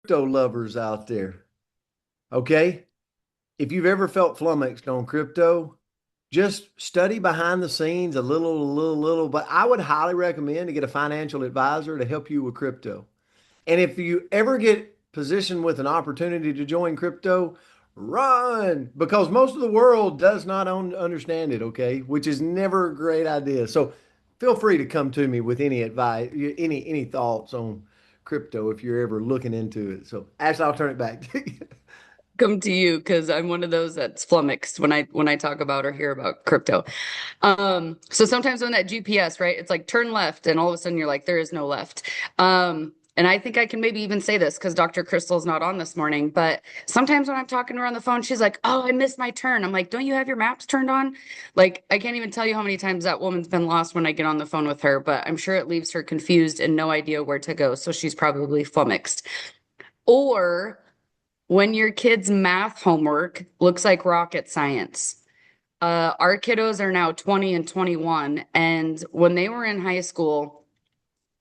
crypto lovers out there, okay? If you've ever felt flummoxed on crypto, just study behind the scenes a little, but I would highly recommend to get a financial advisor to help you with crypto. And if you ever get positioned with an opportunity to join crypto, run because most of the world does not understand it, okay? Which is never a great idea. So feel free to come to me with any advice, any thoughts on crypto if you're ever looking into it. So Ashley, I'll turn it back to you. Come to you because I'm one of those that's flummoxed when I talk about or hear about crypto. So sometimes when that GPS, right, it's like turn left, and all of a sudden you're like, there is no left. And I think I can maybe even say this because Dr. Crystal's not on this morning, but sometimes when I'm talking to her on the phone, she's like, "Oh, I missed my turn." I'm like, "Don't you have your maps turned on?" Like, I can't even tell you how many times that woman's been lost when I get on the phone with her, but I'm sure it leaves her confused and no idea where to go. So she's probably flummoxed. Or when your kid's math homework looks like rocket science. Our kiddos are now 20 and 21. And when they were in high school,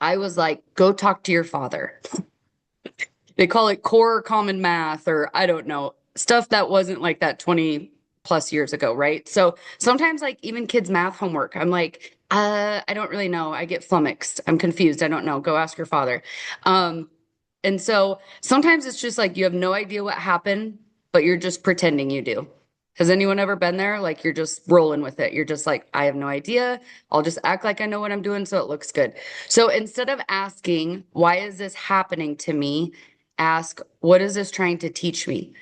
I was like, go talk to your father. They call it core common math, or I don't know, stuff that wasn't like that 20 plus years ago, right? So sometimes, like, even kids' math homework, I'm like, I don't really know. I get flummoxed. I'm confused. I don't know. Go ask your father. Um, and so sometimes it's just like you have no idea what happened, but you're just pretending you do. Has anyone ever been there? Like you're just rolling with it. You're just like, I have no idea. I'll just act like I know what I'm doing so it looks good. So instead of asking, why is this happening to me? Ask, what is this trying to teach me?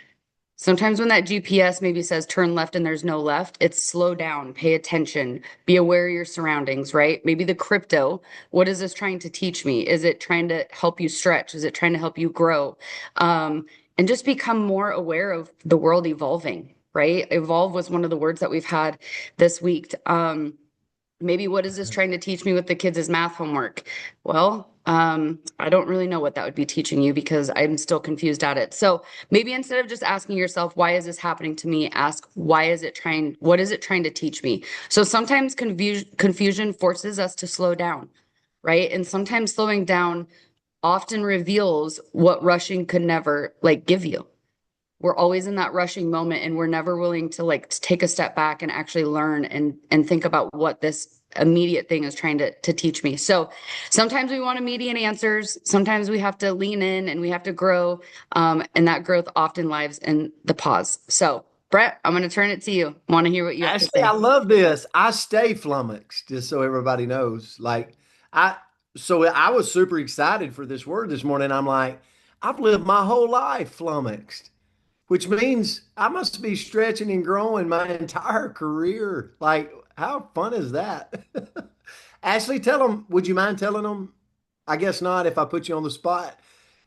Sometimes when that GPS maybe says turn left and there's no left, it's slow down, pay attention, be aware of your surroundings, right? Maybe the crypto, what is this trying to teach me? Is it trying to help you stretch? Is it trying to help you grow? And just become more aware of the world evolving, right? Evolve was one of the words that we've had this week. Maybe what is this trying to teach me with the kids' math homework? Well, I don't really know what that would be teaching you because I'm still confused at it. So maybe instead of just asking yourself, why is this happening to me? Ask, what is it trying to teach me? So sometimes confusion forces us to slow down, right? And sometimes slowing down often reveals what rushing could never like give you. We're always in that rushing moment and we're never willing to like take a step back and actually learn and think about what this immediate thing is trying to teach me. So sometimes we want immediate answers. Sometimes we have to lean in and we have to grow. And that growth often lies in the pause. So Brett, I'm going to turn it to you. Want to hear what you have to Ashley, say. I love this. I stay flummoxed, just so everybody knows. I, so I was super excited for this word this morning. I'm like, I've lived my whole life flummoxed, which means I must be stretching and growing my entire career. Like, how fun is that? Ashley, tell them, would you mind telling them? I guess not if I put you on the spot.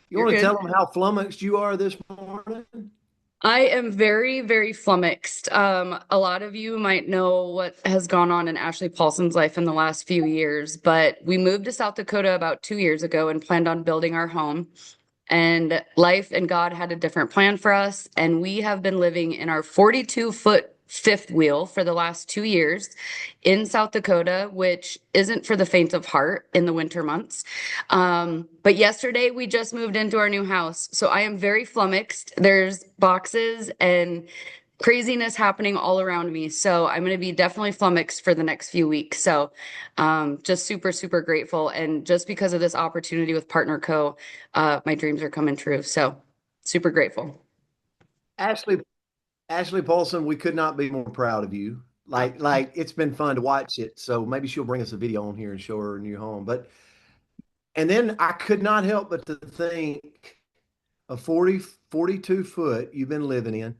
You You're want to good. tell them how flummoxed you are this morning? I am very, very flummoxed. A lot of you might know what has gone on in Ashley Paulson's life in the last few years, but we moved to South Dakota about 2 years ago and planned on building our home. And life and God had a different plan for us. And we have been living in our 42-foot fifth wheel for the last 2 years in South Dakota, which isn't for the faint of heart in the winter months. But yesterday we just moved into our new house. So I am very flummoxed. There's boxes and craziness happening all around me. So I'm going to be definitely flummoxed for the next few weeks. So just super, super grateful. And just because of this opportunity with Partner Co., my dreams are coming true. So super grateful. Ashley, Ashley Paulson, we could not be more proud of you. Like it's been fun to watch it. So maybe she'll bring us a video on here and show her new home. But and then I could not help but to think a 42 foot you've been living in.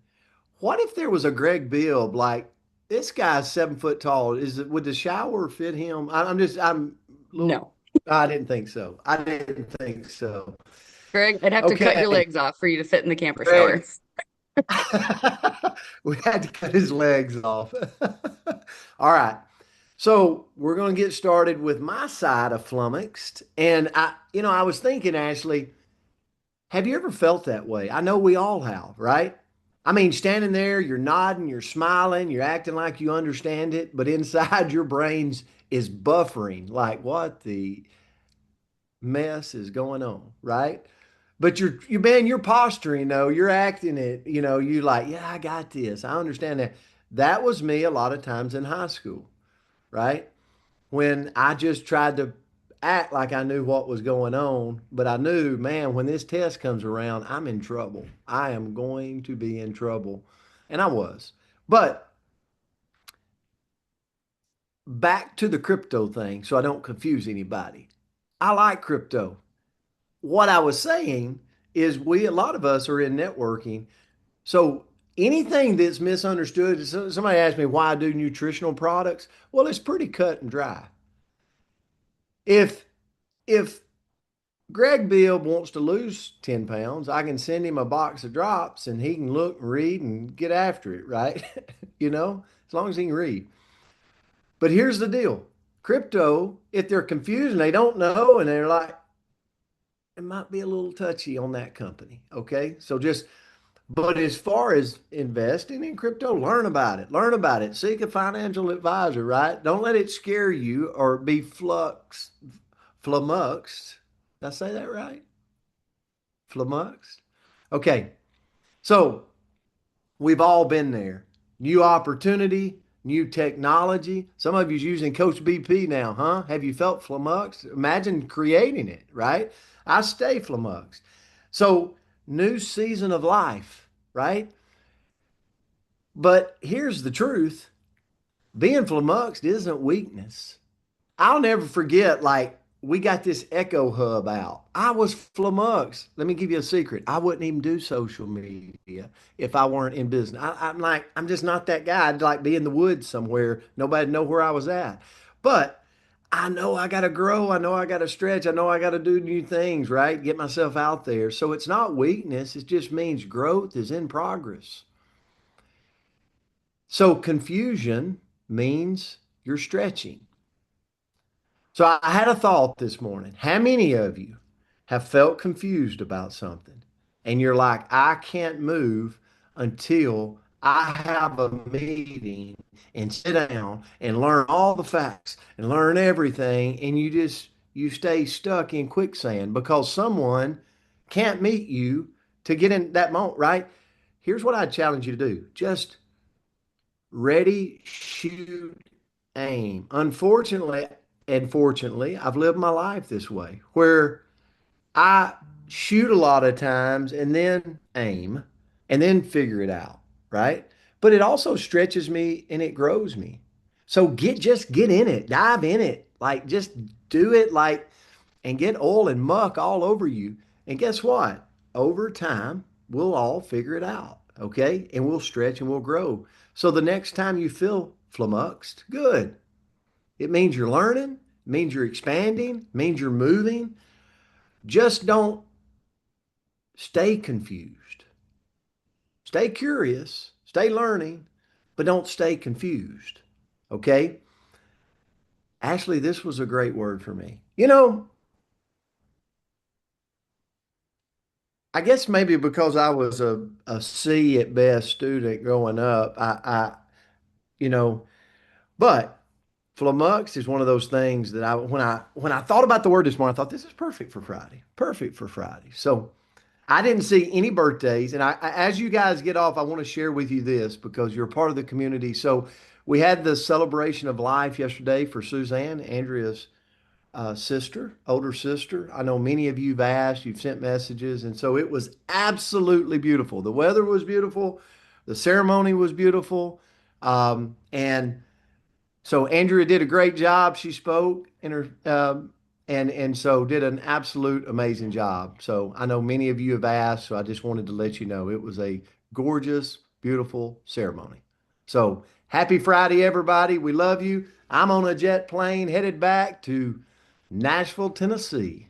What if there was a Greg Bibb like this guy's 7 foot tall? Would the shower fit him? I'm a little No. I didn't think so. I didn't think so. Greg, I'd have to cut your Okay, legs off for you to fit in the camper shower. Greg. We had to cut his legs off. All right. So we're going to get started with my side of flummoxed. And I was thinking, Ashley, have you ever felt that way? I know we all have, right? I mean, standing there, you're nodding, you're smiling, you're acting like you understand it, but inside your brains is buffering, like what the mess is going on, right? But you're posturing though. You're acting it. You like, yeah, I got this. I understand that. That was me a lot of times in high school, right? When I just tried to act like I knew what was going on, but I knew, man, when this test comes around, I'm in trouble. I am going to be in trouble. And I was. But back to the crypto thing so I don't confuse anybody. I like crypto. What I was saying is a lot of us are in networking. So anything that's misunderstood, somebody asked me why I do nutritional products. Well, it's pretty cut and dry. If if Greg Bibb wants to lose 10 pounds, I can send him a box of drops and he can look and read and get after it, right? As long as he can read. But here's the deal. Crypto, if they're confused and they don't know and they're like, it might be a little touchy on that company. Okay. But as far as investing in crypto, learn about it. Learn about it. Seek a financial advisor, right? Don't let it scare you or be flummoxed. Did I say that right? Flummoxed? Okay. So we've all been there. New opportunity, new technology. Some of you's using Coach BP now, huh? Have you felt flummoxed? Imagine creating it, right? I stay flummoxed. So, new season of life, right? But here's the truth. Being flummoxed isn't weakness. I'll never forget, like, we got this Echo Hub out. I was flummoxed. Let me give you a secret. I wouldn't even do social media if I weren't in business. I'm like, I'm just not that guy. I'd like be in the woods somewhere. Nobody'd know where I was at. But I know I got to grow. I know I got to stretch. I know I got to do new things, right? Get myself out there. So it's not weakness. It just means growth is in progress. So confusion means you're stretching. So I had a thought this morning. How many of you have felt confused about something and you're like, I can't move until I have a meeting and sit down and learn all the facts and learn everything, and you stay stuck in quicksand because someone can't meet you to get in that moment, right? Here's what I challenge you to do. Just ready, shoot, aim. Unfortunately, and fortunately, I've lived my life this way where I shoot a lot of times and then aim and then figure it out, right? But it also stretches me and it grows me. So just get in it, dive in it, like just do it like and get oil and muck all over you. And guess what? Over time, we'll all figure it out, okay? And we'll stretch and we'll grow. So the next time you feel flummoxed, good. It means you're learning, it means you're expanding, it means you're moving. Just don't stay confused. Stay curious, stay learning, but don't stay confused. Okay? Ashley, this was a great word for me. I guess maybe because I was a C at best student growing up, you know, but flummox is one of those things that when I thought about the word this morning, I thought this is perfect for Friday. Perfect for Friday. So I didn't see any birthdays. And as you guys get off, I want to share with you this because you're part of the community. So we had the celebration of life yesterday for Suzanne, Andrea's sister, older sister. I know many of you have asked, you've sent messages. And so it was absolutely beautiful. The weather was beautiful. The ceremony was beautiful. And so Andrea did a great job. She spoke in her and so did an absolute amazing job. So I know many of you have asked, so I just wanted to let you know it was a gorgeous, beautiful ceremony. So happy Friday, everybody. We love you. I'm on a jet plane headed back to Nashville, Tennessee.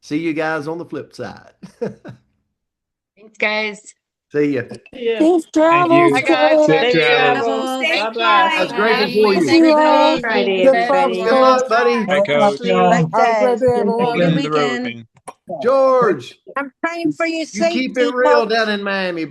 See you guys on the flip side. Thanks, guys. See ya. Yeah. Safe Thank travels, you. Hi, guys. Coach. Safe Love you. travels. Safe God bless. flight. That's grateful for Thanks, Thank you. you all. everybody. Friday, Good talk, everybody. Good luck, Coach. buddy. Hi, Coach. Ashley. Have a great day, Take everyone. care Good of the weekend. roving. George, I'm praying for your you keep it safety, real Coach. down in Miami,